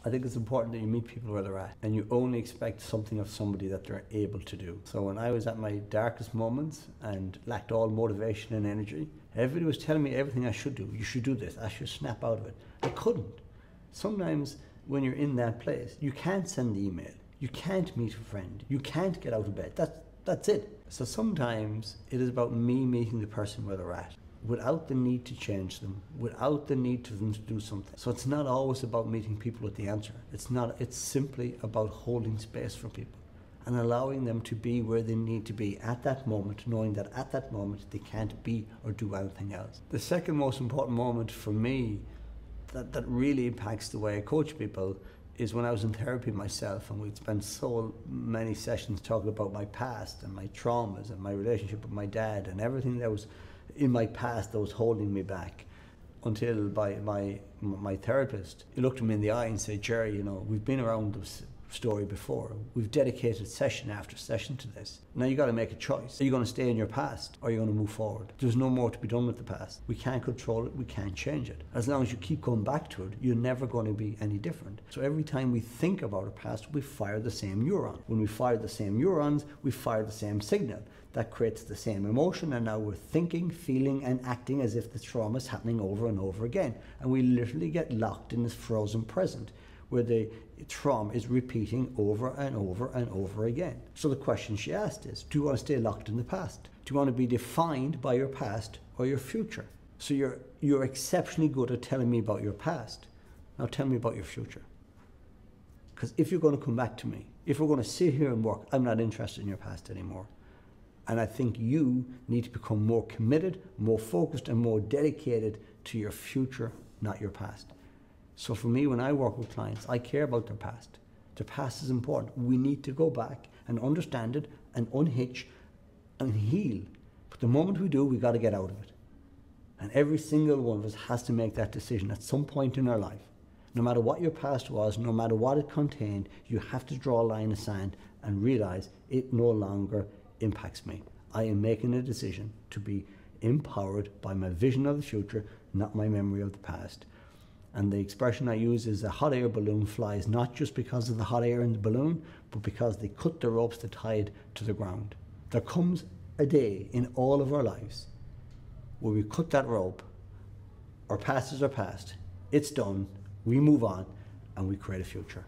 I think it's important that you meet people where they're at, and you only expect something of somebody that they're able to do. So when I was at my darkest moments and lacked all motivation and energy, everybody was telling me everything I should do. You should do this, I should snap out of it. I couldn't. Sometimes when you're in that place, you can't send the email, you can't meet a friend, you can't get out of bed. That's it. So sometimes it is about me meeting the person where they're at, without the need to change them, without the need for them to do something. So it's not always about meeting people with the answer. It's simply about holding space for people and allowing them to be where they need to be at that moment, knowing that at that moment they can't be or do anything else. The second most important moment for me that really impacts the way I coach people is when I was in therapy myself, and we'd spent so many sessions talking about my past and my traumas and my relationship with my dad and everything that was in my past that was holding me back, until my therapist, he looked at me in the eye and said, Gerry, you know, we've been around this story before. We've dedicated session after session to this. Now you got to make a choice. Are you going to stay in your past, or are you going to move forward? There's no more to be done with the past. We can't control it, we can't change it. As long as you keep going back to it, you're never going to be any different. So every time we think about our past, we fire the same neuron. When we fire the same neurons, we fire the same signal. That creates the same emotion, and now we're thinking, feeling and acting as if the trauma is happening over and over again. And we literally get locked in this frozen present, where the trauma is repeating over and over and over again. So the question she asked is, do you want to stay locked in the past? Do you want to be defined by your past or your future? So you're exceptionally good at telling me about your past. Now tell me about your future. Because if you're going to come back to me, if we're going to sit here and work, I'm not interested in your past anymore. And I think you need to become more committed, more focused, and more dedicated to your future, not your past. So for me, when I work with clients, I care about their past. Their past is important. We need to go back and understand it and unhitch and heal. But the moment we do, we got to get out of it. And every single one of us has to make that decision at some point in our life. No matter what your past was, no matter what it contained, you have to draw a line in the sand and realize it no longer impacts me. I am making a decision to be empowered by my vision of the future, not my memory of the past. And the expression I use is a hot air balloon flies not just because of the hot air in the balloon, but because they cut the ropes that tie it to the ground. There comes a day in all of our lives where we cut that rope, our past is our past, it's done, we move on, and we create a future.